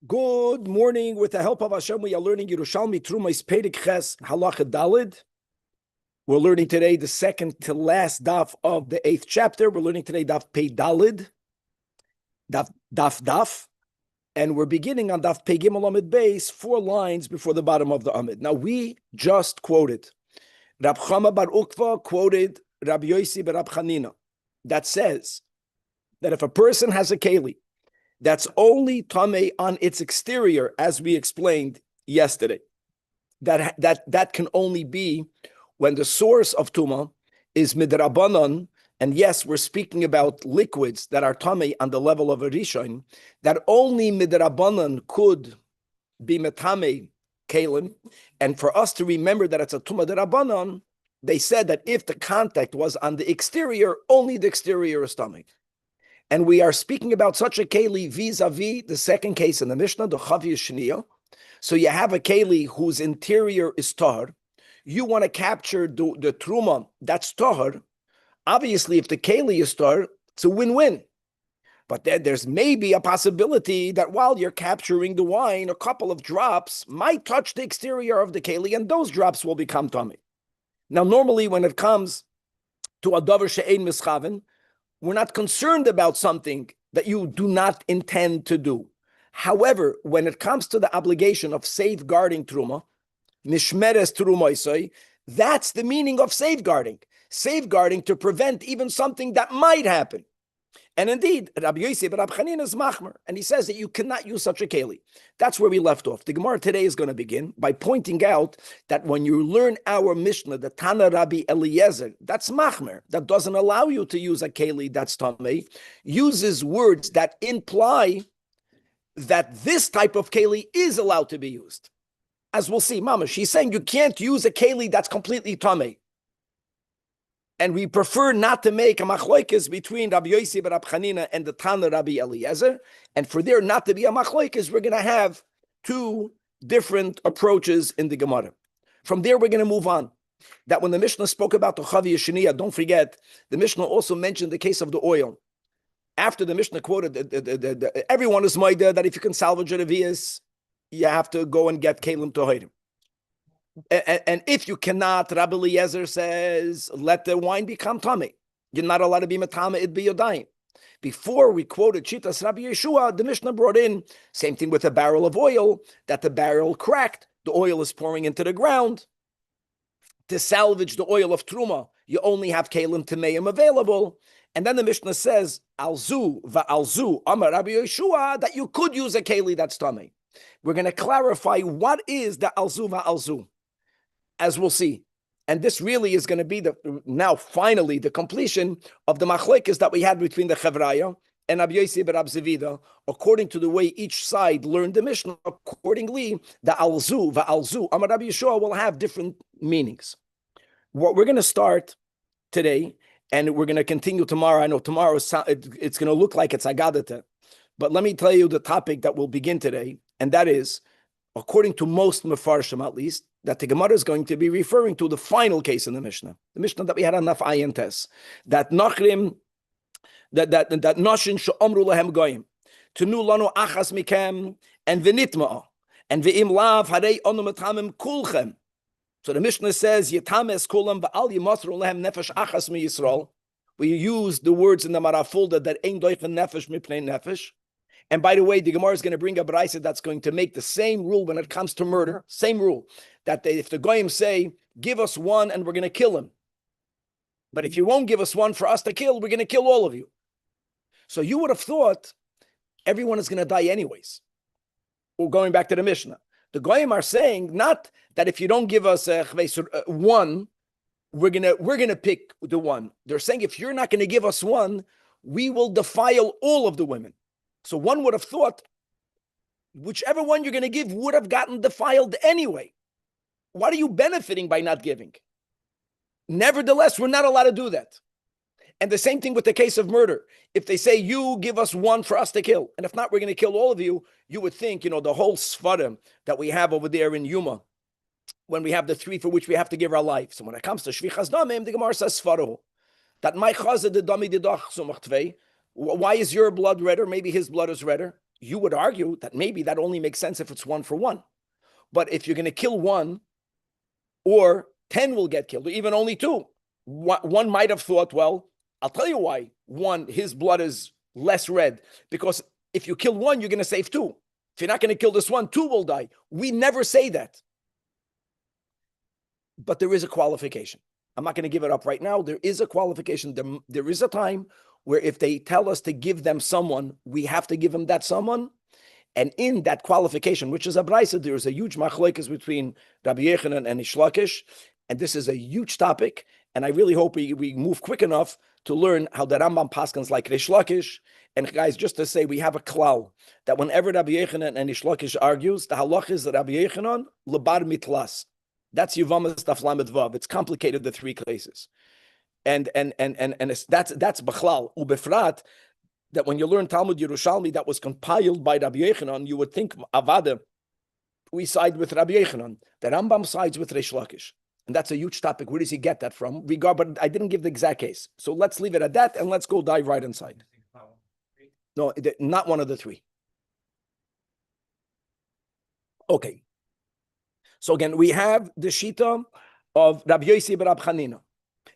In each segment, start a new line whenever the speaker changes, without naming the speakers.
Good morning. With the help of Hashem, we are learning Yerushalmi Trumais Perek Ches Halacha Dalid. We're learning today the second to last daf of the 8th chapter. We're learning today daf Pei Dalid, daf, and we're beginning on daf Pei Gimel Amid Beis, 4 lines before the bottom of the Amid. Now we just quoted Rab Chama Bar Ukva quoted Rabbi Yosi Bar Rab Chanina that says that if a person has a keli that's only tamei on its exterior, as we explained yesterday, that can only be when the source of tuma is midrabanan. And yes, we're speaking about liquids that are tamei on the level of a rishon, that only midrabanan could be metame kalim. And for us to remember that it's a tuma derabanan, they said that if the contact was on the exterior, only the exterior is tamei. And we are speaking about such a keli vis-a-vis the second case in the Mishnah, the Chavi Shniya. So you have a keli whose interior is tahar. You want to capture the truma that's tahar. Obviously, if the keli is tahar, it's a win-win. But there's maybe a possibility that while you're capturing the wine, a couple of drops might touch the exterior of the keli, and those drops will become tummy. Now, normally when it comes to a davar she'ein mischaven, we're not concerned about something that you do not intend to do. However, when it comes to the obligation of safeguarding truma, mishmeres trumoisoi, that's the meaning of safeguarding. Safeguarding to prevent even something that might happen. And indeed, Rabbi Yosi Bar Rab Chanina is machmer, and he says that you cannot use such a keli. That's where we left off. The Gemara today is going to begin by pointing out that when you learn our Mishnah, the Tana Rabbi Eliezer, that's machmer, that doesn't allow you to use a keli that's tamei, uses words that imply that this type of keli is allowed to be used. As we'll see, Mama, she's saying you can't use a keli that's completely tamei. And we prefer not to make a machloikis between Rabbi Yosi Bar Rab Chanina and the Tana Rabbi Eliezer. And for there not to be a machloikis, we're going to have two different approaches in the Gemara. From there, we're going to move on. That when the Mishnah spoke about the Chavi Shniya, don't forget, the Mishnah also mentioned the case of the oil. After the Mishnah quoted, everyone is maida that if you can salvage a revius, you have to go and get kelim tohirim. And if you cannot, Rabbi Eliezer says, let the wine become tummy. You're not allowed to be matame, it be yodayim. Before we quoted Chitas Rabbi Yeshua, the Mishnah brought in, same thing with a barrel of oil, that the barrel cracked, the oil is pouring into the ground. To salvage the oil of Truma, you only have kelim tameim available. And then the Mishnah says, alzu va'alzu, amar Rabbi Yeshua, that you could use a keli that's tummy. We're going to clarify what is the alzu va'alzu, as we'll see. And this really is going to be now finally the completion of the machlekes that we had between the Chevraya and Rabbi Yosi Bar Rab Zevida, according to the way each side learned the Mishnah. Accordingly, the alzu, va'alzu, Amar Rabbi Yeshua will have different meanings. What we're going to start today, and we're going to continue tomorrow. I know tomorrow it's going to look like it's Agadata, but let me tell you the topic that will begin today, and that is, according to most Mefarshim at least, that the Gemara is going to be referring to the final case in the Mishnah that we had on Naf Ayin Tes, that Nachrim, that Noshin she'omru lahem goyim, tenu lanu achas mikem, and v'nitma'a, and v'im lav harei onu metamim kulchem. So the Mishnah says, Yetames kulam v'al yimasru lahem nefesh achas mi Yisrael. We use the words in the Marafulda that ein doichen nefesh mipnei nefesh. And by the way, the Gemara is going to bring a brayse that's going to make the same rule when it comes to murder. Same rule, that if the goyim say, give us one and we're going to kill him. But if you won't give us one for us to kill, we're going to kill all of you. So you would have thought everyone is going to die anyways. Well, going back to the Mishnah, the goyim are saying not that if you don't give us one, we're gonna pick the one. They're saying if you're not going to give us one, we will defile all of the women. So one would have thought, whichever one you're going to give would have gotten defiled anyway. What are you benefiting by not giving? Nevertheless, we're not allowed to do that. And the same thing with the case of murder. If they say, you give us one for us to kill, and if not, we're going to kill all of you, you would think, the whole svarim that we have over there in Yuma, when we have the three for which we have to give our life. So when it comes to shvichas damim, the Gemara says svarahu, that my chazah the dami didach sumach tvei. Why is your blood redder? Maybe his blood is redder. you would argue that maybe that only makes sense if it's 1 for 1. But if you're going to kill 1, or 10 will get killed, or even only 2, one might have thought, well, I'll tell you why. 1, his blood is less red, because if you kill 1, you're going to save 2. If you're not going to kill this 1, 2 will die. We never say that. But there is a qualification. I'm not going to give it up right now. There is a qualification. There is a time where if they tell us to give them someone, we have to give them that someone. And in that qualification, which is a brisa, there is a huge machlokes between Rabbi Yochanan and Reish Lakish, and this is a huge topic. And I really hope we move quick enough to learn how the Rambam paskins like Reish Lakish. And guys, just to say, we have a klal that whenever Rabbi Yochanan and Reish Lakish argues, the halach is that Rabbi Yochanan lebar mitlas. That's Yevamos Daf Lamed Vav. It's complicated, the 3 cases, and that's b'chlal ubefrat. That when you learn Talmud Yerushalmi that was compiled by Rabbi Yochanan, you would think Avada, we side with Rabbi Yochanan. The Rambam sides with Reish Lakish. And that's a huge topic. Where does he get that from? But I didn't give the exact case. So let's leave it at that and let's go dive right inside. No, not one of the 3. Okay. So again, we have the Shita of Rabbi Yossi ben Rab Chanina,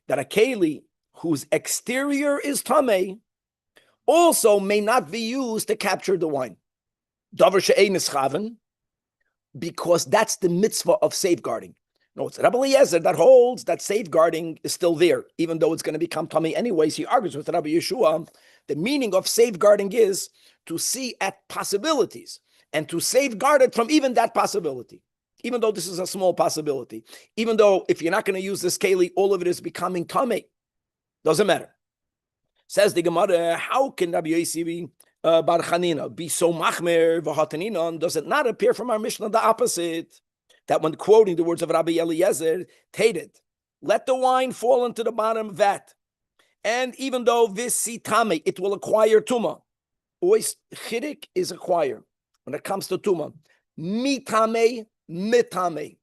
that a keli whose exterior is tamei also may not be used to capture the wine. Davar she'ein nischaven, because that's the mitzvah of safeguarding. No, it's Rabbi Eliezer that holds that safeguarding is still there, even though it's going to become tummy anyways. He argues with Rabbi Yeshua. The meaning of safeguarding is to see at possibilities and to safeguard it from even that possibility, even though this is a small possibility. Even though if you're not going to use this keli, all of it is becoming tummy. Doesn't matter. Says the Gemara, how can Rabbi Yossi bar Chanina be so machmer v'hataninon? Does it not appear from our Mishnah the opposite? That when quoting the words of Rabbi Eliezer, tated, let the wine fall into the bottom vat. And even though this sitame, it will acquire tuma. Always chidik is acquire when it comes to tuma. Mitame, mitame.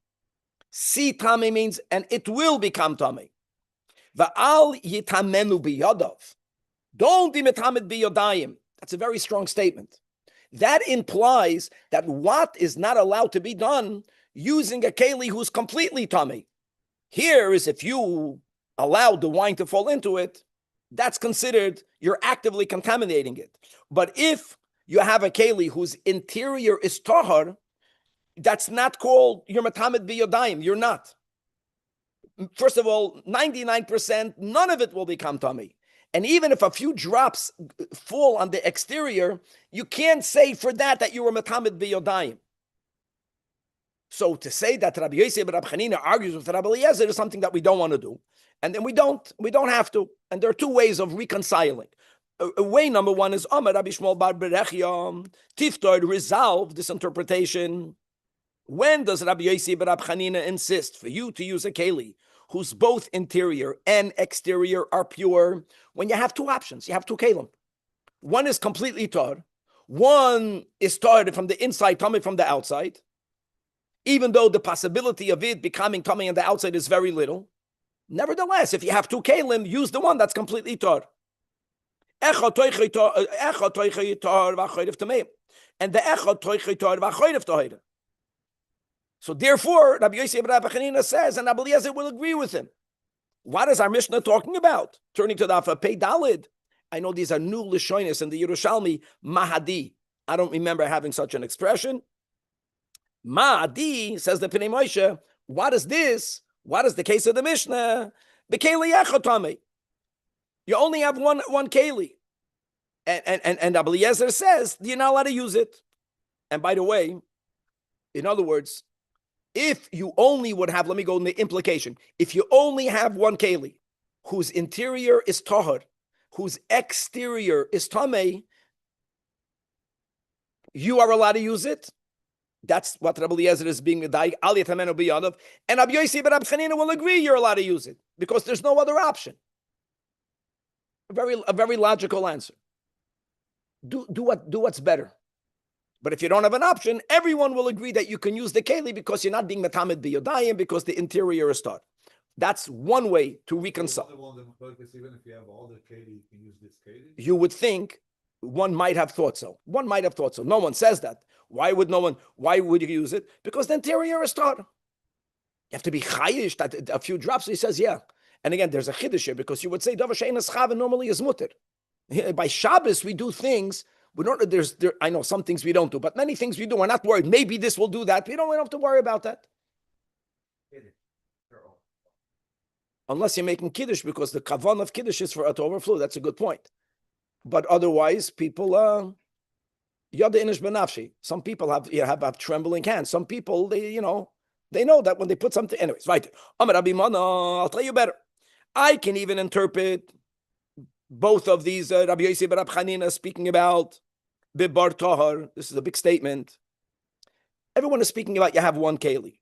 Sitame means, and it will become tame. Va'al yitamenu biyadav. Don't be metamed biyodayim. That's a very strong statement. That implies that what is not allowed to be done using a keli who's completely tummy. Here is if you allowed the wine to fall into it, that's considered you're actively contaminating it. But if you have a keli whose interior is tahar, that's not called you're metamed biyodayim. You're not. First of all, 99%, none of it will become tummy. And even if a few drops fall on the exterior, you can't say for that you were metamed biyodayim. So to say that Rabbi Yossi ben Rab Chanina argues with Rabbi Eliezer is something that we don't want to do. And then we don't have to. And there are 2 ways of reconciling. Way number 1 is Amar Rabbi Shmuel bar Berechia Tiftor, resolve this interpretation. When does Rabbi Yossi ben Rab Chanina insist for you to use a keli whose both interior and exterior are pure? When you have 2 options, you have 2 kelim. One is completely tar. One is tar from the inside, tummy from the outside. Even though the possibility of it becoming tummy on the outside is very little. Nevertheless, if you have 2 kelim, use the one that's completely tar. And the echad toichei tar v'achoyrev tahira. So therefore, Rabbi Yossi ben Rab Chanina says, and Rabbi Eliezer will agree with him. What is our Mishnah talking about? Turning to the Alpha Pei Dalid. I know these are new Lishonis in the Yerushalmi, Mahadi. I don't remember having such an expression. Mahadi, says the Pnei Moshe, what is this? What is the case of the Mishnah? Bekeli echotame. You only have one keli. And Rabbi Eliezer says, you're not allowed to use it. And by the way, in other words, if you only would have, let me go in the implication, if you only have one keli, whose interior is tahar, whose exterior is tamei, you are allowed to use it. That's what Rabbi Eliezer is being medayik, al yatamenu biyadav, and Rabbi Yossi ben Rab Chanina will agree you're allowed to use it because there's no other option. A very logical answer. Do what's better. But if you don't have an option, everyone will agree that you can use the keli because you're not being metamed biyodayim because the interior is tar. That's one way to reconcile.
Even if you have all the keli, you can use this keli?
You would think One might have thought so. One might have thought so. No one says that. Why would you use it? Because the interior is tar. You have to be chayish that a few drops. He says, yeah. And again, there's a chiddush here because you would say davar she'ein eschav normally is mutter. By Shabbos we do things. We don't. I know some things we don't do, but many things we do. We're not worried. Maybe this will do that. We don't have to worry about that. Unless you're making kiddush, because the kavan of kiddush is for to overflow. That's a good point. But otherwise, people yada inish benafshi. Some people have trembling hands. Some people they know that when they put something. Anyways, right. Amar Rabbi Mana, I'll tell you better. I can even interpret both of these. Rabbi Yossi ben Rab Chanina speaking about bibar tahar. This is a big statement. Everyone is speaking about you have one keli.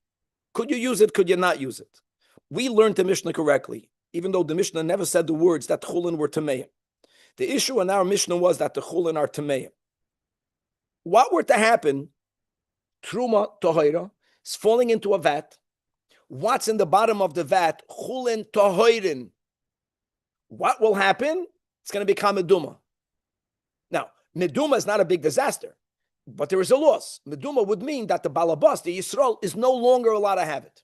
Could you use it? Could you not use it? We learned the Mishnah correctly, even though the Mishnah never said the words that chulin were tameim. The issue in our Mishnah was that the chulin are tameim. What were to happen? Truma tohira is falling into a vat. What's in the bottom of the vat? Chulin tohirin. What will happen? It's going to become meduma. Now, meduma is not a big disaster, but there is a loss. Meduma would mean that the balabas, the Yisrael, is no longer allowed to have it.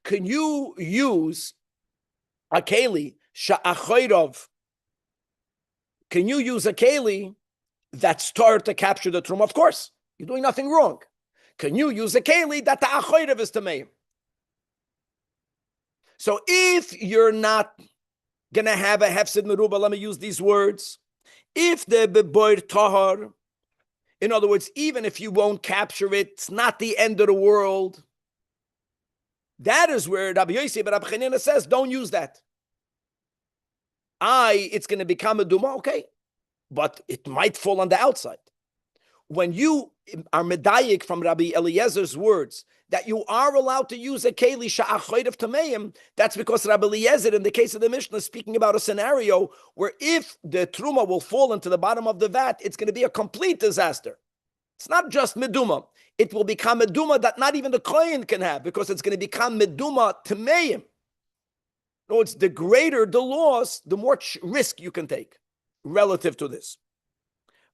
Can you use a keli sha'achoyrov? Can you use a keli that started to capture the truma? Of course, you're doing nothing wrong. Can you use a keli that the achoyrov is tameim? So if you're not going to have a hefsid meruba, let me use these words. If the beboir tahar, in other words, even if you won't capture it, it's not the end of the world. That is where Rabbi Yossi ben Rab Chanina says, don't use that. It's going to become a duma, okay, but it might fall on the outside. When you are medayik from Rabbi Eliezer's words that you are allowed to use a keli sha'achoyd of tameim, that's because Rabbi Eliezer, in the case of the Mishnah, is speaking about a scenario where if the truma will fall into the bottom of the vat, it's going to be a complete disaster. It's not just meduma. It will become meduma that not even the kohen can have, because it's going to become meduma tameim. No, it's the greater the loss, the more risk you can take relative to this.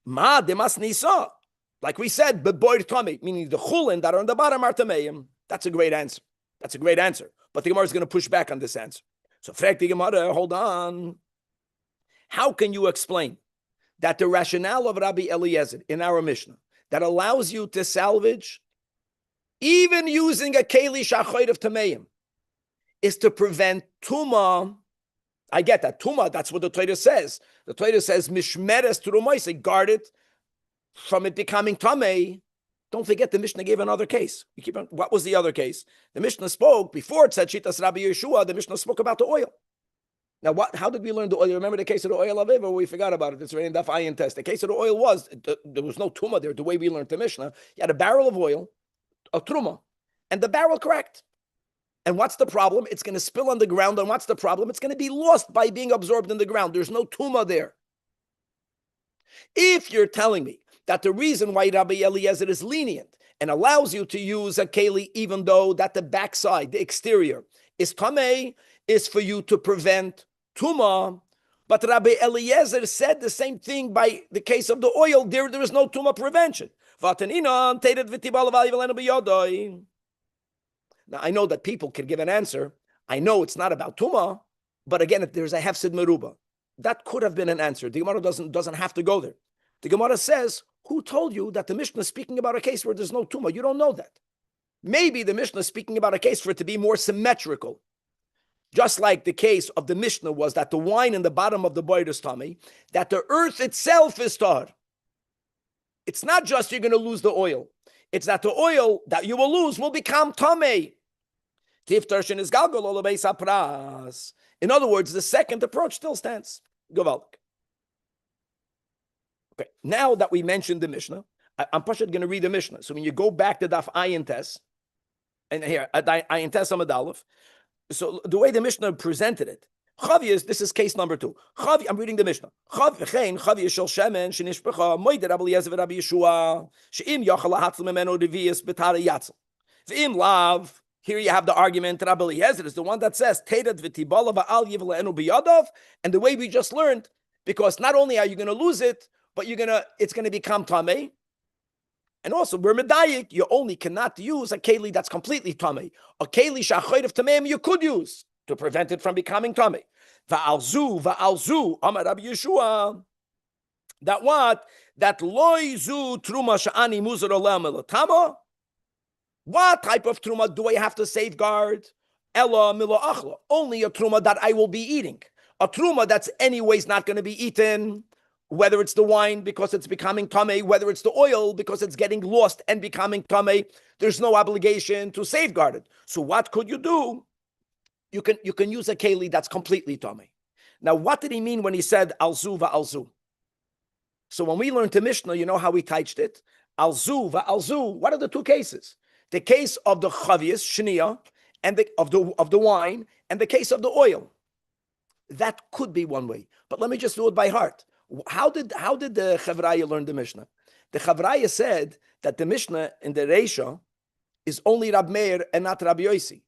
Ma demas nisa. Like we said, beboir tami, meaning the chulin that are on the bottom are tameim. That's a great answer. That's a great answer. But the Gemara is going to push back on this answer. So, frag the Gemara, hold on. How can you explain that the rationale of Rabbi Eliezer in our Mishnah that allows you to salvage, even using a keli shachoyd of tameim, is to prevent tuma? I get that. Tuma, that's what the Torah says. The Torah says, mishmeres turumoise, guard it from it becoming tamei. Don't forget the Mishnah gave another case. You keep on, what was the other case? The Mishnah spoke, before it said Shitas Rabbi Yeshua, the Mishnah spoke about the oil. Now, how did we learn the oil? Remember the case of the oil of Eva? We forgot about it. It's right in Daf Ayin Test. The case of the oil was, there was no tuma there, the way we learned the Mishnah. You had a barrel of oil, a truma, and the barrel cracked. And what's the problem? It's going to spill on the ground. And what's the problem? It's going to be lost by being absorbed in the ground. There's no tuma there. If you're telling me that the reason why Rabbi Eliezer is lenient and allows you to use a keli, even though that the backside, the exterior, is tamei, is for you to prevent tuma. But Rabbi Eliezer said the same thing by the case of the oil. There is no tuma prevention. Now, I know that people can give an answer. I know it's not about tuma, but again, if there's a hefsid meruba, that could have been an answer. The Gemara doesn't have to go there. The Gemara says, who told you that the Mishnah is speaking about a case where there's no tuma? You don't know that. Maybe the Mishnah is speaking about a case for it to be more symmetrical. Just like the case of the Mishnah was that the wine in the bottom of the boiler is tummy, that the earth itself is tar. It's not just you're going to lose the oil. It's that the oil that you will lose will become tummy. In other words, the second approach still stands. Gewaltig. Okay, now that we mentioned the Mishnah, I'm going to read the Mishnah. So when you go back to Daf Ayin Tes, and here, Ayin Tes Amud Aleph, so the way the Mishnah presented it, this is case number 2. I'm reading the Mishnah. Here you have the argument. Rabbi Eliezer is the one that says Teirat v'tibala va'al yivla enu biyadav, and the way we just learned, because not only are you going to lose it, but it's going to become tamei. And also, we're medayik, you only cannot use a keli that's completely tamei. A keli shachayt of tameim you could use to prevent it from becoming tamei. Va'alzu, Amar Rabbi Yeshua. That what? That loy zu truma sha'ani muzar olam elatama. What type of truma do I have to safeguard? Ella mila achla. Only a truma that I will be eating. A truma that's anyways not going to be eaten. Whether it's the wine because it's becoming tamei, whether it's the oil because it's getting lost and becoming tamei, there's no obligation to safeguard it. So what could you do? You can use a keli that's completely tamei. Now, what did he mean when he said alzu va'alzu? So when we learned the Mishnah, you know how we touched it? Alzu va'alzu. What are the two cases? The case of the chavias shnia and of the wine, and the case of the oil. That could be one way, but let me just do it by heart. How did the Chavraya learn the Mishnah? The Chavraya said that the Mishnah in the Reisha is only Rab Meir and not Rabbi Yossi.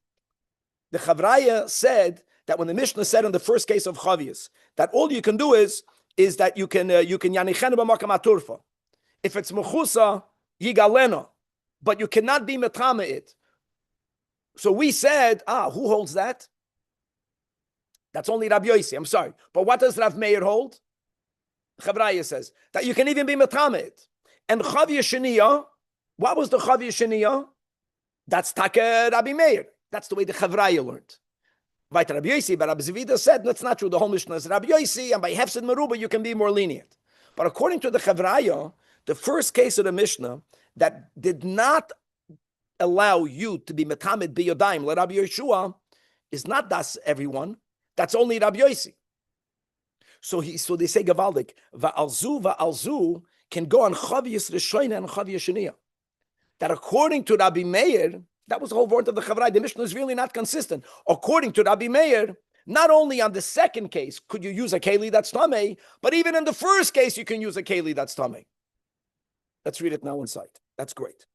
The Chavraya said that when the Mishnah said in the first case of Chavias that all you can do is that you can yanichen b'makam aturfa. If it's mechusa yigalena, but you cannot be metame it. So we said, who holds that? That's only Rabbi Yossi. I'm sorry, but what does Rav Meir hold? Chavraya says that you can even be metamet. And Chavya Sheniya, what was the Chavya Sheniya? That's Take Rabbi Meir. That's the way the Chavraya learned. Right, Rabbi Yossi, but Rabbi Zevida said that's not true. The whole Mishnah is Rabbi Yossi, and by Hefsid Meruba you can be more lenient. But according to the Chavraya, the first case of the Mishnah that did not allow you to be metamet biyodayim, like Rabbi Yeshua, is not das everyone. That's only Rabbi Yossi. So they say Gavaldik, va'alzu can go on Chavias Rishoina and Chavias Sheniya. That according to Rabbi Meir, that was the whole word of the Chavrai. The Mishnah is really not consistent. According to Rabbi Meir, not only on the second case could you use a keli that's tamei, but even in the first case you can use a keli that's tamei. Let's read it now inside. That's great.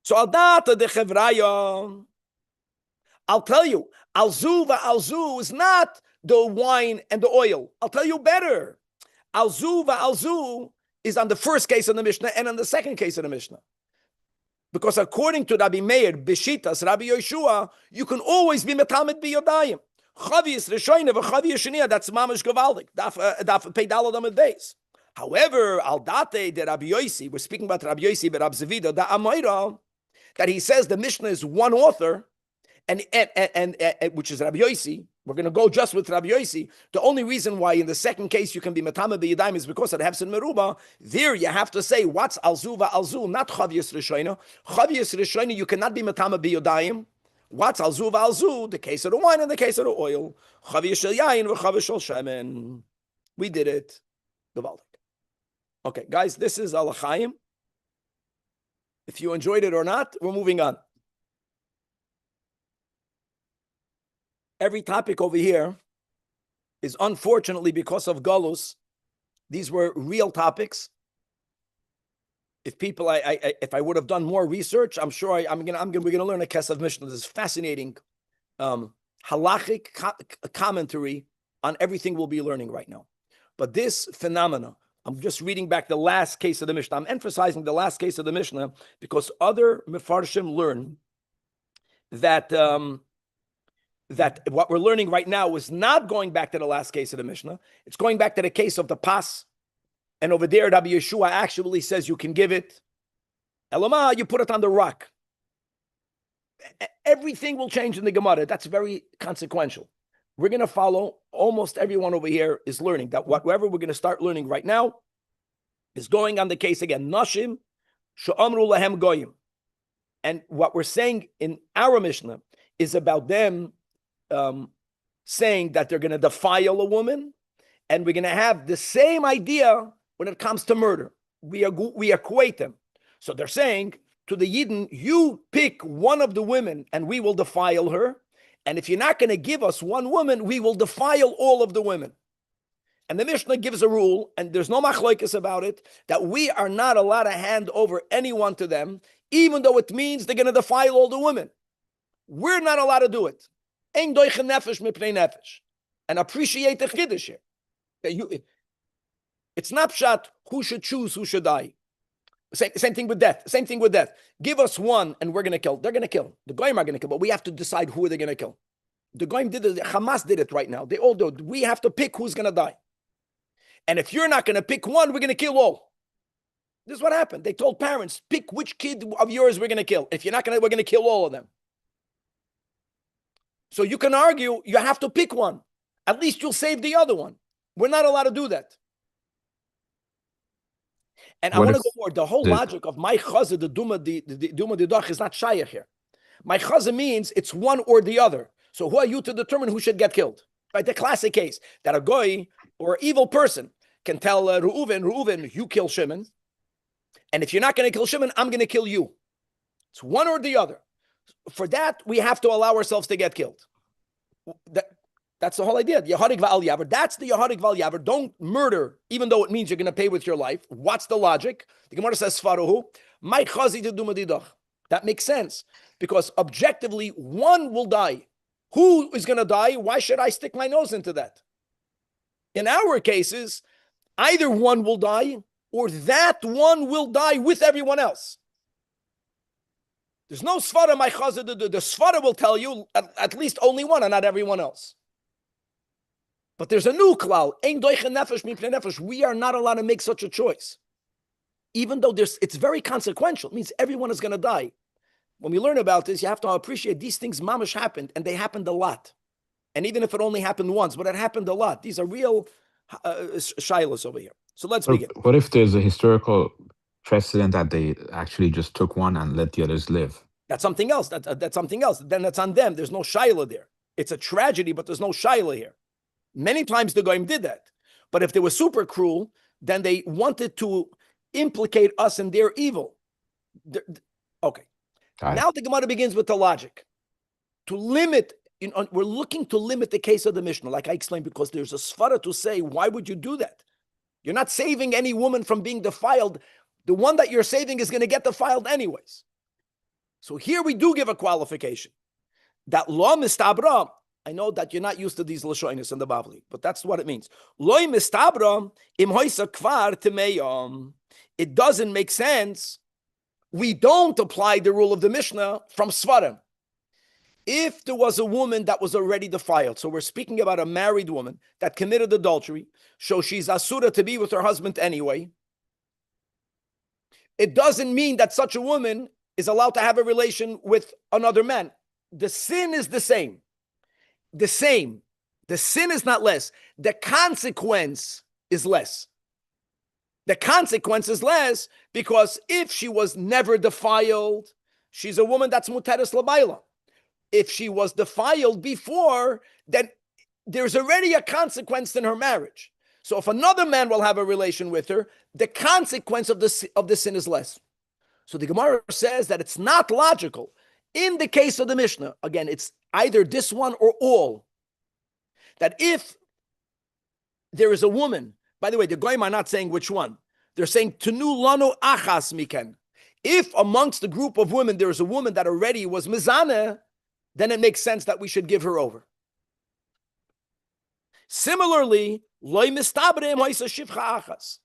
So al data de Chavraya, I'll tell you, alzu is not the wine and the oil. I'll tell you better. Alzu is on the first case of the Mishnah and on the second case of the Mishnah. Because according to Rabbi Meir, Beshitas, Rabbi Yeshua, you can always be metamet biyodayim. Chavias Rishoina v'chavias Sheniya, that's mamash gavaldik. Daf peidalad amid beis. However, al date de Rabbi Yossi, we're speaking about Rabbi Yossi, but Rabbi Zevida, da Amayra, that he says the Mishnah is one author, and which is Rabbi Yossi. We're going to go just with Rabbi Yossi. The only reason why in the second case you can be metame b'yadayim is because of the hefsin meruba. There you have to say what's alzu va'alzu, not chavias rishoina. Chavias rishoina you cannot be metame b'yadayim. What's alzu va'alzu? The case of the wine and the case of the oil. Chavias shel yain v'chavias shel shemen. We did it. Gavaldik. Okay, guys, this is Al Chaim. If you enjoyed it or not, we're moving on. Every topic over here is unfortunately because of Galus. These were real topics. If people, if I would have done more research, I'm sure we're gonna learn a Kesav Mishnah. This is fascinating halachic commentary on everything we'll be learning right now. But this phenomena, I'm just reading back the last case of the Mishnah. I'm emphasizing the last case of the Mishnah because other Mefarshim learn that that what we're learning right now is not going back to the last case of the Mishnah. It's going back to the case of the pas. And over there, Rabbi Yeshua actually says you can give it. Elama, you put it on the rock. Everything will change in the Gemara. That's very consequential. We're going to follow, almost everyone over here is learning that whatever we're going to start learning right now is going on the case again. Nashim, she'amru lahem goyim. And what we're saying in our Mishnah is about them saying that they're going to defile a woman, and we're going to have the same idea when it comes to murder. We equate them. So they're saying to the Yidden, you pick one of the women and we will defile her. And if you're not going to give us one woman, we will defile all of the women. And the Mishnah gives a rule, and there's no machlokes about it, that we are not allowed to hand over anyone to them, even though it means they're going to defile all the women. We're not allowed to do it. Ein doichen nefesh mipnei nefesh. And appreciate the chiddush here. It's not pshat who should choose who should die. Same thing with death. Same thing with death. Give us one and we're going to kill. They're going to kill. The goyim are going to kill, but we have to decide who they're going to kill. The goyim did it. Hamas did it right now. They all do it. We have to pick who's going to die. And if you're not going to pick one, we're going to kill all. This is what happened. They told parents, pick which kid of yours we're going to kill. If you're not going to, we're going to kill all of them. So you can argue, you have to pick one. At least you'll save the other one. We're not allowed to do that. And I want to go more. The whole logic of my chazah, the duma didach, is not shayach here. My chazah means it's one or the other. So who are you to determine who should get killed? Right? The classic case that a goy or evil person can tell Reuven, you kill Shimon. And if you're not going to kill Shimon, I'm going to kill you. It's one or the other. For that, we have to allow ourselves to get killed. That's the whole idea. Yaharik va'al yaver. That's the Yaharik va'al yaver. Don't murder, even though it means you're going to pay with your life. What's the logic? The Gemara says, Sfaruhu, my chazi deduma didach. That makes sense. Because objectively, one will die. Who is going to die? Why should I stick my nose into that? In our cases, either one will die, or that one will die with everyone else. There's no svara my chaza. The svara will tell you at least only one and not everyone else. But there's a new klal. Ein doichen nefesh mipnei nefesh. We are not allowed to make such a choice. Even though it's very consequential. It means everyone is going to die. When we learn about this, you have to appreciate these things mamash happened, and they happened a lot. And even if it only happened once, but it happened a lot. These are real shilas over here. So let's begin.
What if there's a historical precedent that they actually just took one and let the others live?
That's something else. That's something else. Then that's on them. There's no shaila there. It's a tragedy, but there's no shaila here. Many times the goyim did that. But if they were super cruel, then they wanted to implicate us in their evil. Okay. Now the Gemara begins with the logic. To limit, we're looking to limit the case of the Mishnah, like I explained, because there's a svara to say, why would you do that? You're not saving any woman from being defiled. The one that you're saving is going to get defiled anyways. So here we do give a qualification. That lo mistabra, I know that you're not used to these lashonis in the Bavli, but that's what it means. Lo mistabra im hoisa kvar temeyam. It doesn't make sense. We don't apply the rule of the Mishnah from Svarim. If there was a woman that was already defiled, so we're speaking about a married woman that committed adultery, so she's asura to be with her husband anyway, it doesn't mean that such a woman is allowed to have a relation with another man. The sin is the same. The same. The sin is not less. The consequence is less. The consequence is less because if she was never defiled, she's a woman that's muteres labayla. If she was defiled before, then there's already a consequence in her marriage. So if another man will have a relation with her, the consequence of the sin is less. So the Gemara says that it's not logical. In the case of the Mishnah, again, it's either this one or all. That if there is a woman, by the way, the Goyim are not saying which one. They're saying, Tenu lanu achas miken. If amongst the group of women there is a woman that already was mizaneh, then it makes sense that we should give her over. Similarly, loy mistabrem hoisa shivcha achas.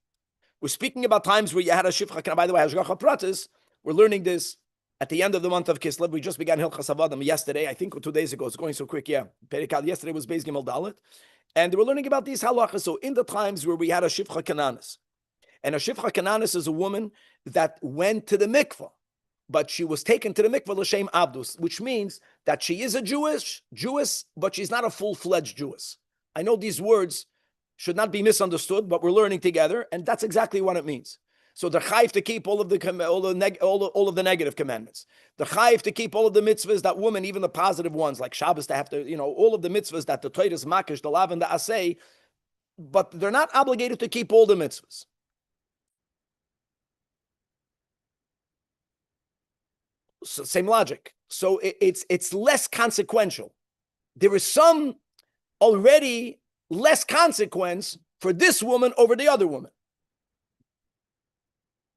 We're speaking about times where you had a shivcha. By the way, hashgacha pratis, we're learning this at the end of the month of Kislev. We just began Hilchas Avadim yesterday, I think, or 2 days ago. It's going so quick, yeah. Perikal yesterday was Beis Gimel Dalet. And we're learning about these halachas. So in the times where we had a shivcha kananis, and a shivcha kananis is a woman that went to the mikvah, but she was taken to the mikvah l'shem abdus, which means that she is a Jewess, but she's not a full-fledged Jewess. I know these words should not be misunderstood, but we're learning together, and that's exactly what it means. So the chayv to keep all of the negative commandments, the chayv to keep all of the mitzvahs that women, even the positive ones like Shabbos, to have to, all of the mitzvahs that the Torah is makish, the lav and the asay, but they're not obligated to keep all the mitzvahs. So same logic. So it's less consequential. There is some already less consequence for this woman over the other woman.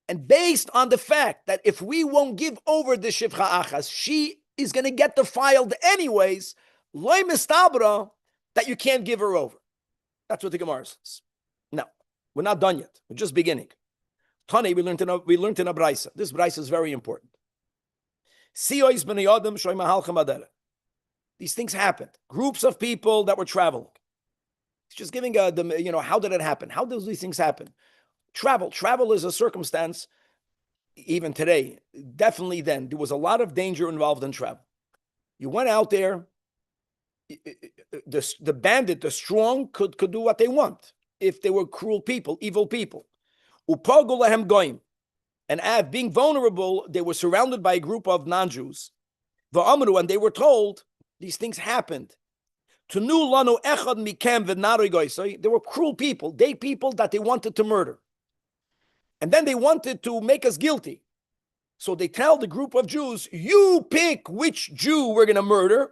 And based on the fact that if we won't give over the shivcha achas, she is going to get defiled anyways. Loy mistabra, that you can't give her over. That's what the Gemara says. Now, we're not done yet. We're just beginning. Tani, we learned in a brisa. This brisa is very important. These things happened. Groups of people that were traveling. It's just giving how did it happen? How do these things happen? Travel is a circumstance. Even today, definitely then, there was a lot of danger involved in travel. You went out there, the bandit, the strong, could do what they want if they were cruel people, evil people. And being vulnerable, they were surrounded by a group of non-Jews. And they were told, these things happened. They were cruel people, people that they wanted to murder. And then they wanted to make us guilty. So they tell the group of Jews, you pick which Jew we're going to murder.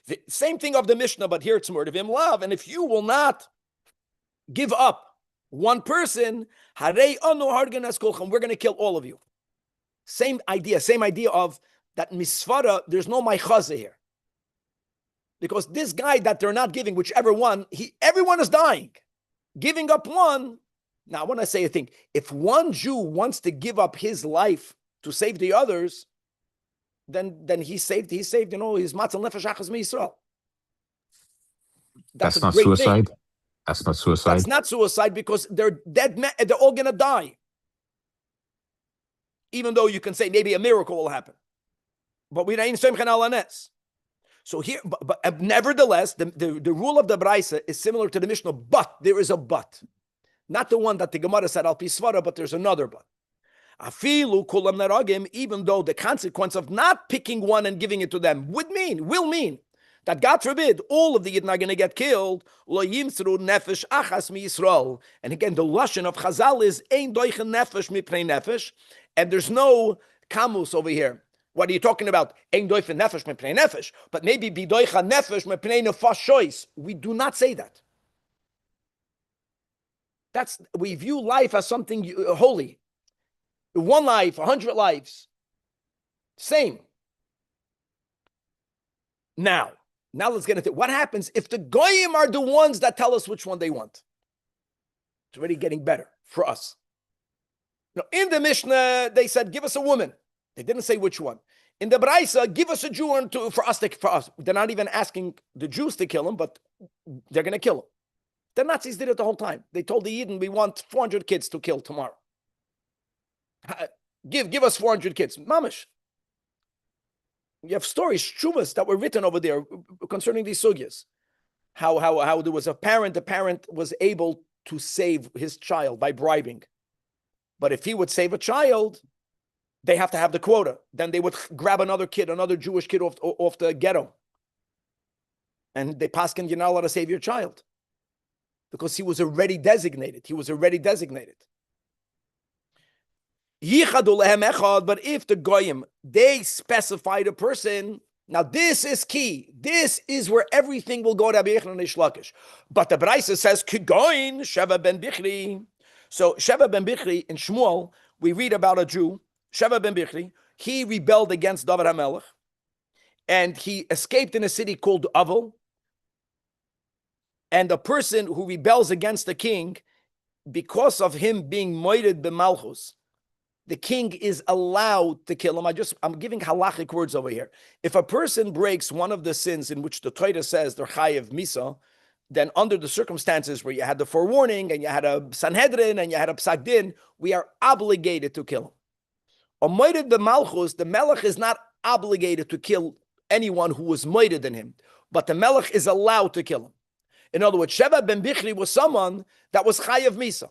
The same thing of the Mishnah, but here it's murder v'im love. And if you will not give up one person, we're going to kill all of you. Same idea of that misfara, there's no maichaza here. Because this guy that they're not giving, whichever one, everyone is dying. Giving up one. Now, when I say a thing, if one Jew wants to give up his life to save the others, then he's saved, his matzal nefesh achas miYisrael.
That's not suicide.
Thing.
That's not suicide.
That's not suicide because they're dead men, they're all going to die. Even though you can say maybe a miracle will happen. But we ain't semchen al hanes. So here, but nevertheless, the rule of the Braisa is similar to the Mishnah, but there is a but. Not the one that the Gemara said al pi svara, but there's another but. Afilu kulam naragim, even though the consequence of not picking one and giving it to them will mean that God forbid all of the Yidden are going to get killed. Lo yimsru nefesh achas mi Yisrael. And again, the lashon of Chazal is ein doichen nefesh mipnei nefesh, and there's no kamus over here. What are you talking about? Ein doichen nefesh mipnei nefesh, but maybe be doicha nefesh mipnei nefashois. We do not say that. We view life as something holy. One life, 100 lives. Same. Now let's get into it. What happens if the goyim are the ones that tell us which one they want? It's already getting better for us. In the Mishnah, they said, give us a woman. They didn't say which one. In the Braisa, give us a Jew for us. They're not even asking the Jews to kill him, but they're going to kill him. The Nazis did it the whole time. They told the Yidden, we want 400 kids to kill tomorrow. Give us 400 kids. Mamish. You have stories, shuvas, that were written over there concerning these sugyas. How there was a parent, the parent was able to save his child by bribing. But if he would save a child, they have to have the quota. Then they would grab another Jewish kid off the ghetto. And they paskin, you're not allowed to save your child. Because he was already designated. But if the goyim, they specify the person, now this is key. This is where everything will go to Rabbi Yechon and Ish Lakish. But the Braisa says, Kigoin Sheva ben Bichri. So Sheva ben Bichri in Shmuel, we read about a Jew, Sheva ben Bichri. He rebelled against David HaMelech, and he escaped in a city called Avel. And a person who rebels against the king, because of him being moited b'malchus, the king is allowed to kill him. I'm giving halachic words over here. If a person breaks one of the sins in which the Torah says they're chayev misa, then under the circumstances where you had the forewarning and you had a Sanhedrin and you had a Psak Din, we are obligated to kill him. On moited b'malchus, the melech is not obligated to kill anyone who was moited in him, but the melech is allowed to kill him. In other words, Sheva ben Bichri was someone that was chayev misa.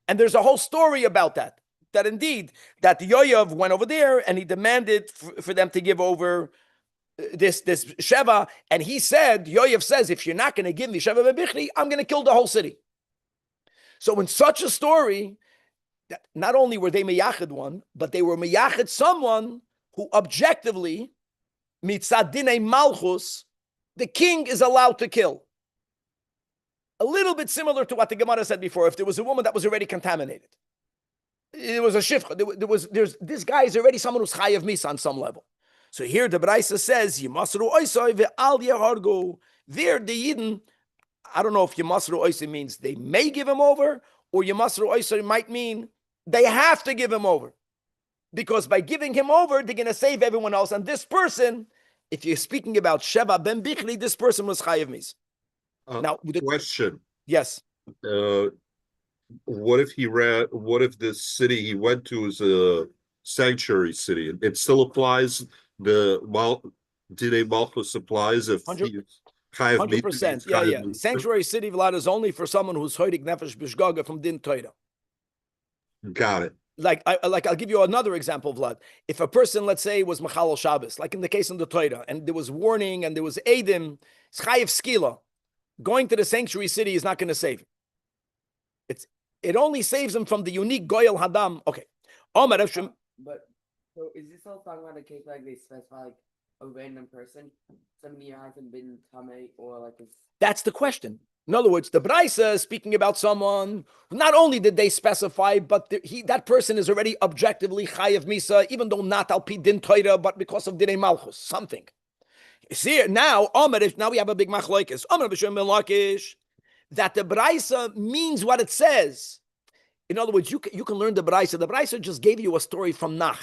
And there's a whole story about that. That indeed, that Yoav went over there and he demanded for them to give over this Sheva. And he said, Yoav says, if you're not going to give me Sheva ben Bichri, I'm going to kill the whole city. So in such a story, that not only were they meyachid one, but they were meyachid someone who objectively, mitzad dinei malchus, the king is allowed to kill. A little bit similar to what the Gemara said before. If there was a woman that was already contaminated, it was a shifcha. This guy is already someone who's chayav misa on some level. So here the Braisa says, Yimasru Oisoi ve'al Yehargu. There the Yidden, I don't know if Yimasru Oisoi means they may give him over, or Yimasru Oisoi might mean they have to give him over. Because by giving him over, they're going to save everyone else. And this person, if you're speaking about Sheva ben Bichli, this person was Chayev Mis. Now,
question.
Yes.
What if the city he went to is a sanctuary city? It still applies. Dine Malchus applies if
100%. Yeah. Sanctuary city Vlad is only for someone who's hoidig nefesh b'shgaga from din Torah.
Got it.
I'll give you another example, Vlad. If a person, let's say, was Machal Shabbos, like in the case of the Torah, and there was warning and there was Eidim, it's Chayev Skila. Going to the sanctuary city is not going to save him. It only saves him from the unique Goyal Hadam. Okay.
But so is this all talking about a case like they specify like a random person? Somebody who hasn't been Tame or like a...
That's the question. In other words, the Braisa is speaking about someone who not only did they specify, but that person is already objectively Chayev Misa, even though not Al Pi Din Torah, but because of Dinei Malchus, something. See, now we have a big machlokes. That the Braisa means what it says. In other words, you can learn the Braisa. The Braisa just gave you a story from Nach.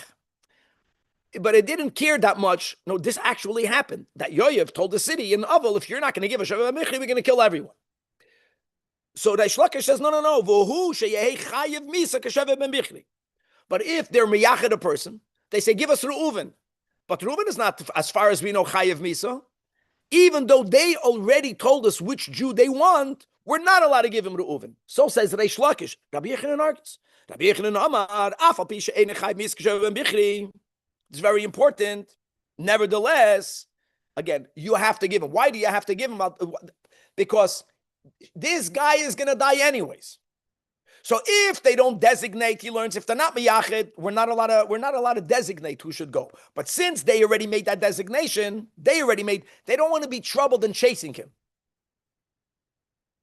But it didn't care that much. No, this actually happened. That Yoyev told the city in Aval, if you're not going to give a Sheva Michli, we're going to kill everyone. So Reish Lakish says, no. But if they're miyached a person, they say, give us Reuven. But Reuven is not, as far as we know, Chayev Misa. Even though they already told us which Jew they want, we're not allowed to give him Reuven. So says Reish Lakish. Rabbi Yechanan argues. Rabbi Yechanan Amar, Afal Pisha Ein Chayev Misa K'Shavim Bichri. It's very important. Nevertheless, again, you have to give him. Why do you have to give him? Because this guy is going to die anyways. So if they don't designate, he learns, if they're not miyached, we're not allowed to designate who should go. But since they already made that designation, they don't want to be troubled in chasing him.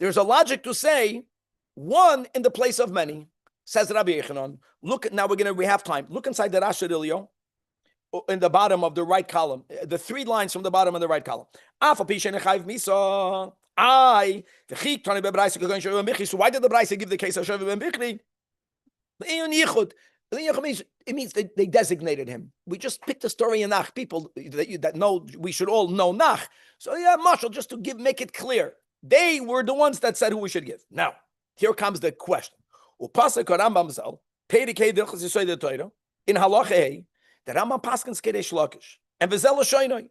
There's a logic to say one in the place of many, says Rabbi Yechanan. Look, now we have time. Look inside the Rashi Ilyo, in the bottom of the right column, the 3 lines from the bottom of the right column. So why did the Braisa give the case of Sheva ben Bichli? It means they designated him. We just picked a story in Nach. People that know, we should all know Nach. So Marshall, just to make it clear, they were the ones that said who we should give. Now, here comes the question. In Halacha, the Rambam paskins Kedesh Lakish and V'zel Shoynoi.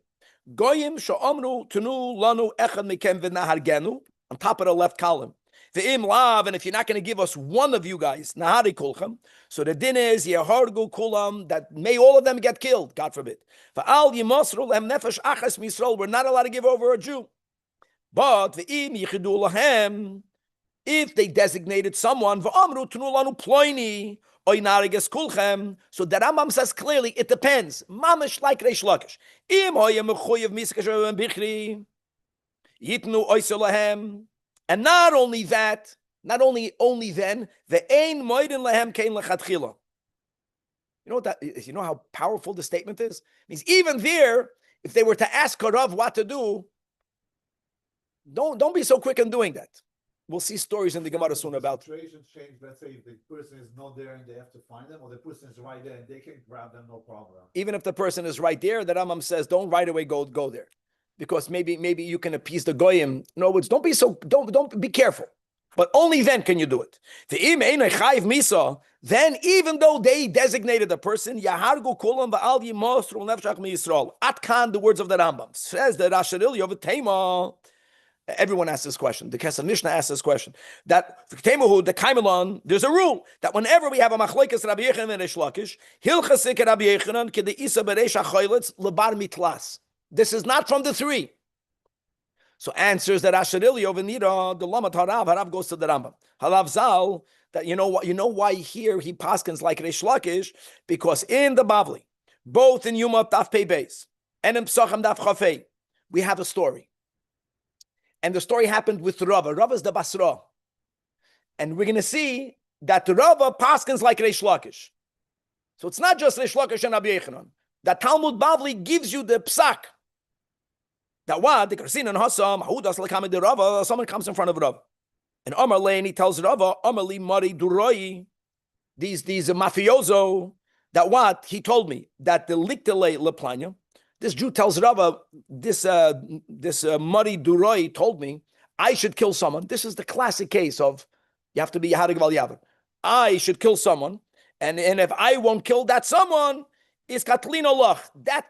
Goyim she'omru tenu lanu echad mikem v'nahargenu, on top of the left column. V'im lav, and if you're not going to give us one of you guys, nahari kulchem, so the din is yehargu kulam, that may all of them get killed, God forbid. V'al yimosru lehem nefesh achas misrol, we're not allowed to give over a Jew. But v'im yichidu lahem, if they designated someone, v'amru tenu lanu ploini, so the Rambam says clearly, it depends. Mamish like Reish Lakish. And not only that, only then, the ein moiden lehem kein lechatchila. You know what that is? You know how powerful the statement is? It means even there, if they were to ask Karav what to do, don't be so quick in doing that. We'll see stories in the Gemara soon about.
Situation change. Let's say if the person is not there and they have to find them, or the person is right there and they can grab them, no problem.
Even if the person is right there, the Rambam says, don't right away go there, because maybe you can appease the goyim. In other words, don't be careful. But only then can you do it. Then, even though they designated the person, Yahargu kulam va'al yimosru nefshach miYisrael. Atkan, the words of the Rambam says the Rashi Ilyo of Tema. Everyone asks this question. The Kesef Mishnah asks this question. That the Kaimelon, there's a rule that whenever we have a machlokes Rabbi Yechanan and Reish Lakish, hilchasik Rabbi Yechanan k'de isa bereish hachoylitz lebar mitlas. This is not from the 3. So answers that Rashi Ilyo v'nira the Lamat Harav goes to the Rambam. Halav Zal, that you know why here he paskins like Reish Lakish, because in the Bavli, both in Yuma Daf Pei Beis and in Psachim Daf Chafei, we have a story. And the story happened with Rava. Rava is the Basra. And we're going to see that Rava paskins like Reish Lakish. So it's not just Reish Lakish and Rabbi Yechanan. that Talmud Bavli gives you the psak. That what? The Karsin and Hassam, Hahudas Lakamid the Rava, someone comes in front of Rava. And Amar Lane, he tells Rava, Amar Li Mari Duroi, these mafioso, that what? He told me that the Liktele Leplanya, this Jew tells Rava, this Mari Duroi told me, I should kill someone. This is the classic case of, you have to be Yaharig Val Yavar. I should kill someone, and if I won't kill that someone, is Katlin Allah. That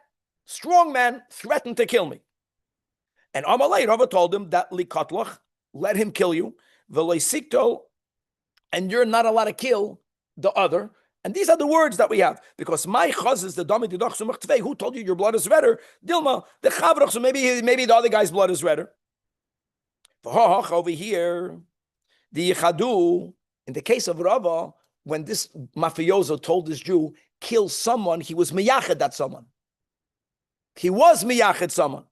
strong man threatened to kill me. And Amalei Rava told him that Likatlach, let him kill you, Veloisikto, and you're not allowed to kill the other. And these are the words that we have. Because my chaz is the Dami Didach Sumach Tvei, who told you your blood is redder? Dilma, the Chavrach, so maybe the other guy's blood is redder. Over here, the Yichadu, in the case of Rava, when this mafioso told this Jew, kill someone, he was miyached that someone. He was miyached someone.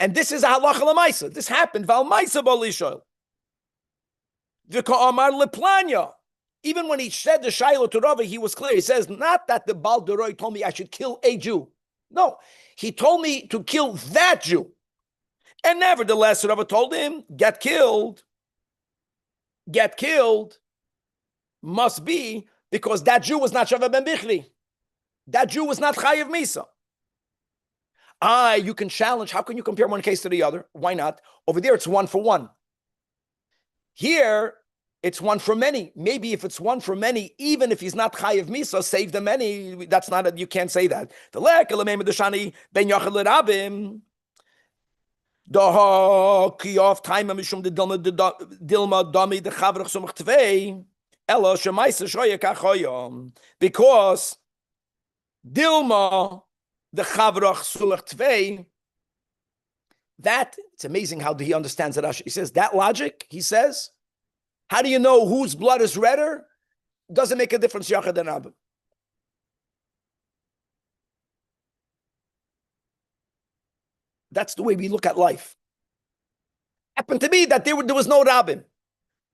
And this is a halacha l'maisa. This happened. Val maisa b'lishoel. V'ka'amar leplanya. Even when he said the shaylo to Rava, he was clear. He says, not that the Baal Deroi told me I should kill a Jew. No, he told me to kill that Jew. And nevertheless, Rava told him, get killed. Get killed must be because that Jew was not Shaveh ben Bichri. That Jew was not Chayiv Misa. You can challenge. How can you compare one case to the other? Why not? Over there, it's 1 for 1. Here, it's 1 for many. Maybe if it's 1 for many, even if he's not Chayiv Misa, save the many. That's not, you can't say that. The lek elamei medashani ben yachad lerabim. Daha kiyof time mishum de dilma dami de chavrach sumach tvei elo shemaisa shoya kachoyom, because dilma the chavrach sumach tvei, that it's amazing how he understands it. He says that logic. He says, how do you know whose blood is redder? Doesn't make a difference. Yachad and Rabbi. That's the way we look at life. Happened to be that there was no rabbin.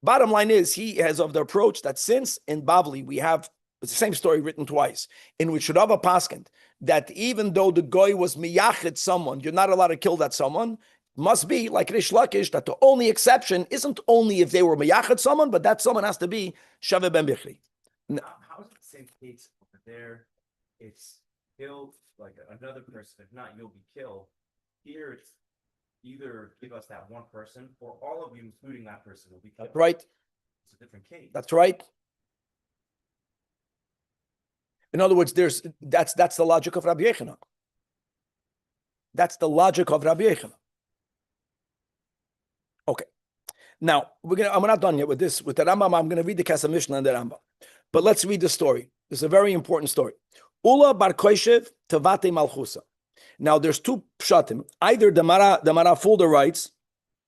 Bottom line is, he has of the approach that since in Bavli we have, it's the same story written twice, in which Rava paskent that even though the goy was miyached someone, you're not allowed to kill that someone, must be like Rish Lakish, that the only exception isn't only if they were miyached someone, but that someone has to be Shaveh ben Bichri.
How is it the same case over there? It's killed like another person. If not, you'll be killed. Here, it's either give us that one person, or all of you, including that person, will be killed.
Right.
It's a different case.
That's right. In other words, that's the logic of Rabbi Yochanan. That's the logic of Rabbi Yochanan. Okay. Now we're not done yet with this. With the Rambam, I'm going to read the Kesef Mishnah and the Rambam. But let's read the story. This is a very important story. Ula bar Koishev tevate malchusa. Now there's two pshatim. Either the Mara Fulda writes,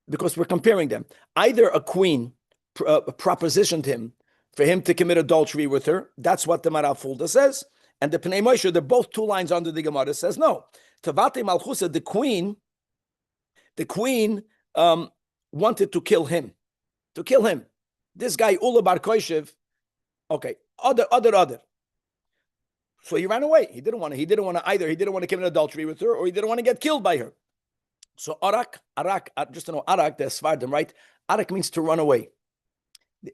because we're comparing them. Either a queen propositioned him for him to commit adultery with her. That's what the Mara Fulda says. And the Pnei Moshe, they're both 2 lines under the Gemara, says no. Tavate Malchusa, the queen wanted to kill him. This guy, Ula bar Koishev, okay, other. So he ran away. He didn't want to commit adultery with her, or he didn't want to get killed by her. So Arak, just to know, Arak, the Svardim, right? Arak means to run away.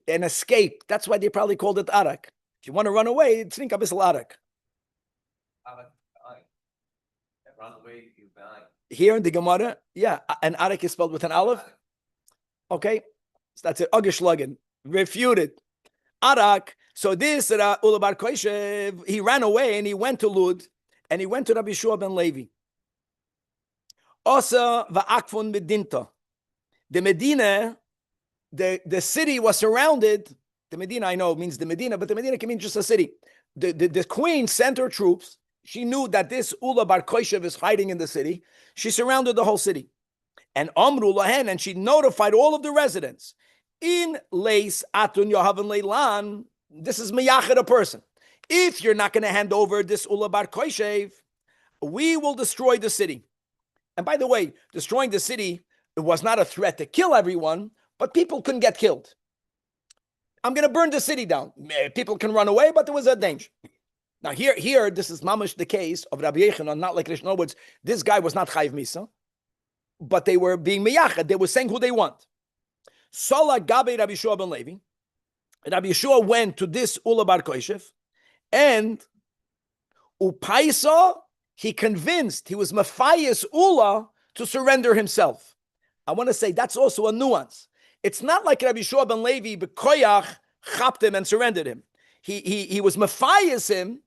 An escape. That's why they probably called it Arak. If you want to run away, think of Bisl Arak.
Run away, you die.
Here in the Gemara, yeah, and Arak is spelled with an aleph. Okay, so that's it. Agishlagen, refuted. Arak. So this Ula bar Koishev, he ran away and he went to Lud, and he went to Rabbi Shua ben Levi. Osa va'akfun medinta. The Medina, the city was surrounded. The Medina, I know, means the Medina, but the Medina can mean just a city. The queen sent her troops. She knew that this Ula bar Koishev is hiding in the city. She surrounded the whole city. And Amru lahen, and she notified all of the residents. In leis atun yohavan leilan, this is miyached a person. If you're not going to hand over this Ula bar Koishev, we will destroy the city. And by the way, destroying the city, it was not a threat to kill everyone, but people couldn't get killed. I'm going to burn the city down. People can run away, but there was a danger. Now here, this is mamash the case of Rabbi Yechanan, not like Rishon. In other words, this guy was not chayiv misa, but they were being miyachad. They were saying who they want. Sala gabe Rabbi Yeshua ben Levi. Rabbi Yeshua went to this Ula bar Koishev, and upaisa, he convinced, he was mafayis Ula to surrender himself. I want to say that's also a nuance. It's not like Rabbi Yeshua ben Levi bekoyach chapped him and surrendered him. He was mafayis him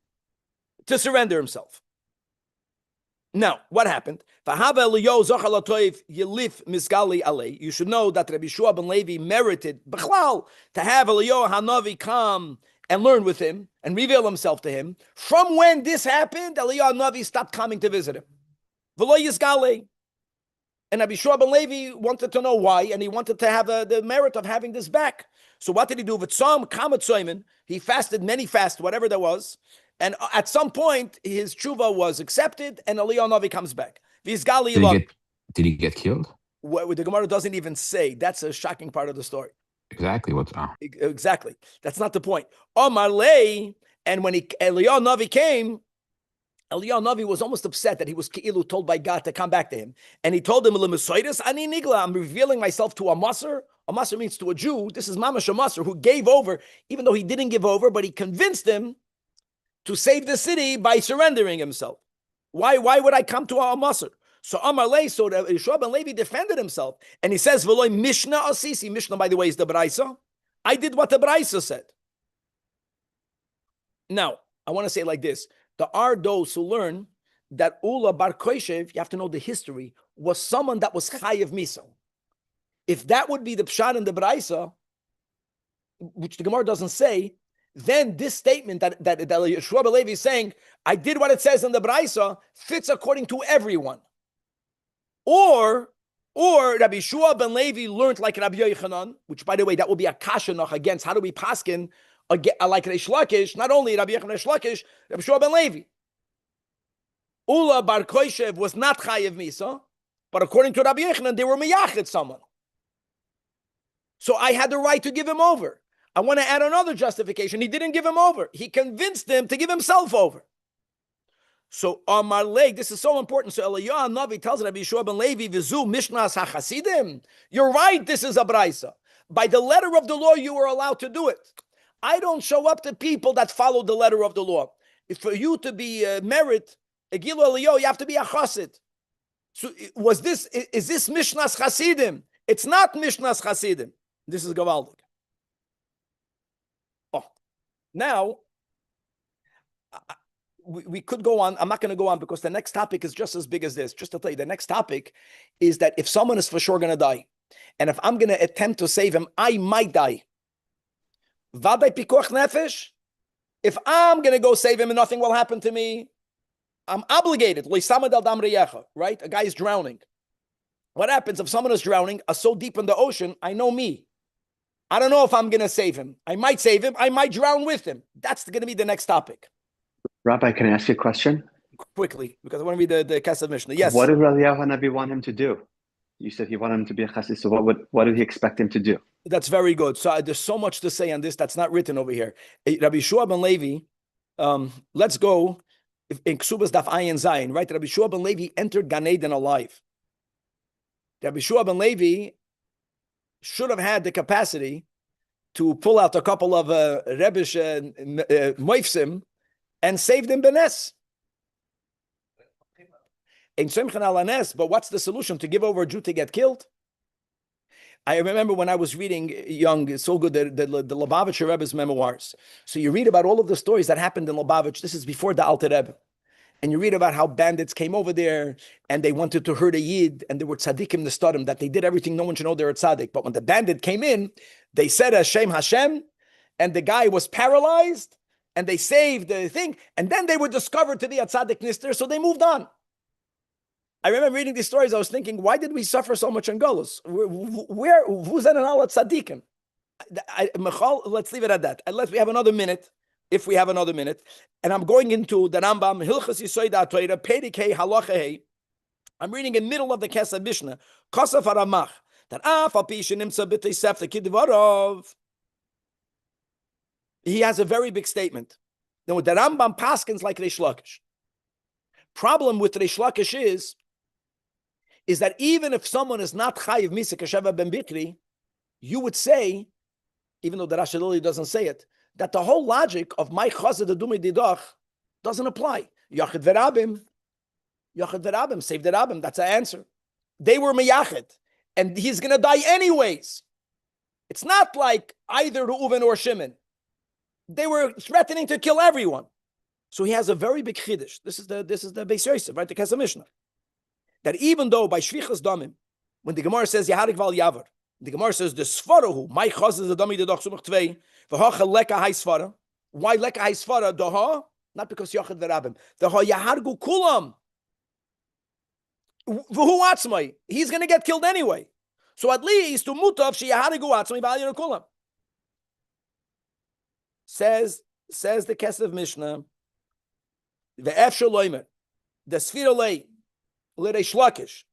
to surrender himself. Now, what happened? You should know that Rabbi Yeshua ben Levi merited to have Eliyahu Hanavi come and learn with him and reveal himself to him. From when this happened, Eliyahu Hanavi stopped coming to visit him. And Rabbi Yeshua ben Levi wanted to know why, and he wanted to have the merit of having this back. So what did he do? He fasted many fasts, whatever there was. And at some point, his tshuva was accepted, and Eliyahu Navi comes back. Did
he get killed?
The Gemara doesn't even say. That's a shocking part of the story.
Exactly.
Exactly. That's not the point. Omar Lei, and when Eliyahu Navi came, Eliyahu Navi was almost upset that he was told by God to come back to him. And he told him, I'm revealing myself to a Masr. A Masr means to a Jew. This is Mamash a Masr, who gave over, even though he didn't give over, but he convinced him to save the city by surrendering himself. Why would I come to a Masr? So Amar Lei, so Yeshua ben Levi defended himself. And he says, V'loi Mishnah Asisi. Mishnah, by the way, is the Braisa. I did what the Braisa said. Now, I want to say it like this. There are those who learn that Ula bar Koishev, you have to know the history, was someone that was chayiv misa. If that would be the pshat in the Braisa, which the Gemara doesn't say, then this statement that Yeshua ben Levi is saying, I did what it says in the Braisa, fits according to everyone. Or Rabbi Yeshua ben Levi learned like Rabbi Yochanan, which, by the way, that will be a kasha noch against how do we paskin like Reish Lakish, not only Rabbi Yochanan Reish Lakish, Rabbi Yeshua ben Levi. Ula bar Koishev was not chayiv misa, but according to Rabbi Yochanan, they were miyachid someone. So I had the right to give him over. I want to add another justification. He didn't give him over. He convinced him to give himself over. So Amar Leig, this is so important. So Eliyahu Navi tells Rabbi Yeshua ben Levi, Vizu Mishnas HaChasidim. You're right, this is a Braisa. By the letter of the law, you were allowed to do it. I don't show up to people that follow the letter of the law. If for you to be merit, Egilu Eliyahu, you have to be a Chasid. So is this Mishnas Chasidim? It's not Mishnas Chasidim. This is Gavaldik. Oh, now, we could go on. I'm not going to go on because the next topic is just as big as this. Just to tell you, the next topic is that if someone is for sure going to die, and if I'm going to attempt to save him, I might die. Vaday pikuach nefesh. If I'm going to go save him and nothing will happen to me, I'm obligated. Right? A guy is drowning. What happens if someone is drowning, so deep in the ocean, I know me. I don't know if I'm going to save him. I might save him. I might drown with him. That's going to be the next topic.
Rabbi, can I ask you a question?
Quickly, because I want to read the Kesef Mishnah. Yes.
What did Eliyahu Hanavi want him to do? You said he wanted him to be a chassid. So what did he expect him to do?
That's very good. So there's so much to say on this that's not written over here. Rabbi Yeshua ben Levi, let's go in Ksubas Daf Ayin Zayin, right? Rabbi Yeshua ben Levi entered Gan Eden alive. Rabbi Yeshua ben Levi should have had the capacity to pull out a couple of Rebbish Moifsim and save them benes. But what's the solution? To give over a Jew to get killed? I remember when I was reading young, it's so good, the Lubavitcher Rebbe's memoirs. So you read about all of the stories that happened in Lubavitch. This is before the Alter Rebbe. And you read about how bandits came over there and they wanted to hurt a Yid, and there were tzaddikim nestadim, that they did everything, no one should know they're a tzaddik. But when the bandit came in, they said Hashem Hashem, and the guy was paralyzed, and they saved the thing, and then they were discovered to be a tzaddik nister, so they moved on. I remember reading these stories, I was thinking, why did we suffer so much in Golus? Who's an Allah tzaddikim? Let's leave it at that. Unless we have another minute. If we have another minute, and I'm going into the Rambam Hilchas Yisoid HaTorah Perek Hey Halacha Hey. I'm reading in the middle of the Kesef Mishnah. Kosaf Haramach that Af Al Pi Shenimtza B'Tei Sefta Kidvarov. He has a very big statement. Then with the Rambam paskins like Reish Lakish. Problem with Reish Lakish is that even if someone is not chayiv misa kasheva ben bikri, you would say, even though the Rashi literally doesn't say it, that the whole logic of my chazed adumi didach doesn't apply. Yachid verabim, save the rabim. That's the answer. They were miyachid, and he's going to die anyways. It's not like either Reuven or Shimon. They were threatening to kill everyone. So he has a very big chiddush. This is the Beis Yosef, right? The Kesef Mishnah. That even though by shvichas damim, when the Gemara says Yaharik val Yavar, the Gemara says the svarahu, my chaz is the dami the dach sumach tvei, v'hacha leka hay svara. Why leka hay svara? Daha, not because yachid verabim. Daha yahargu kulam. V'hu atzmai. He's going to get killed anyway. So at least to mutav she yahargu atzmai b'al kulam. Says the Kesef Mishnah, the Efshel Loimer, the Sfira Lei, L'Reish Lakish,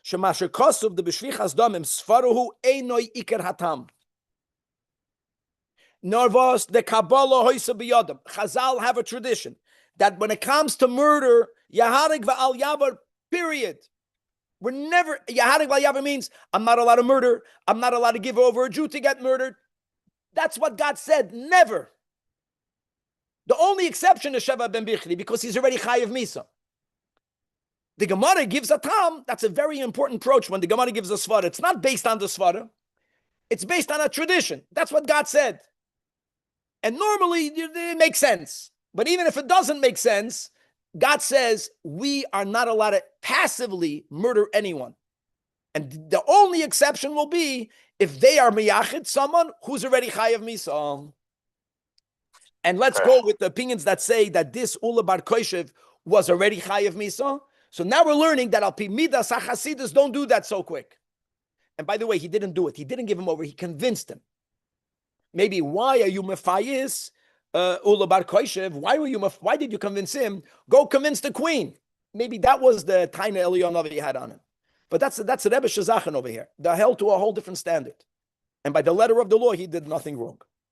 Shemasher Kosuv, the B'shvichas Damim, Sfaruhu Einoi Iker Hatam. Norvos, the Kabbalah Hoysa B'Yodam. Chazal have a tradition that when it comes to murder, Yaharig V'al Yavar, period. We're never, Yaharig V'al Yavar means, I'm not allowed to murder, I'm not allowed to give over a Jew to get murdered. That's what God said, never. The only exception is Sheva ben Bichri because he's already chayiv misa. The Gemara gives a tam. That's a very important approach when the Gemara gives a svara. It's not based on the svara. It's based on a tradition. That's what God said. And normally it makes sense. But even if it doesn't make sense, God says we are not allowed to passively murder anyone. And the only exception will be if they are miyachid, someone who's already chayiv misa. And let's go with the opinions that say that this Ula Bar Koishev was already Chayev Misa. So now we're learning that Al Pi Midas HaChasidus don't do that so quick. And by the way, he didn't do it. He didn't give him over. He convinced him. Maybe why are you Mefayis, Ula Bar Koishev? Why did you convince him? Go convince the queen. Maybe that was the Taina Elyon he had on him. But that's Rebbe Shazachan over here. They're held to a whole different standard. And by the letter of the law, he did nothing wrong.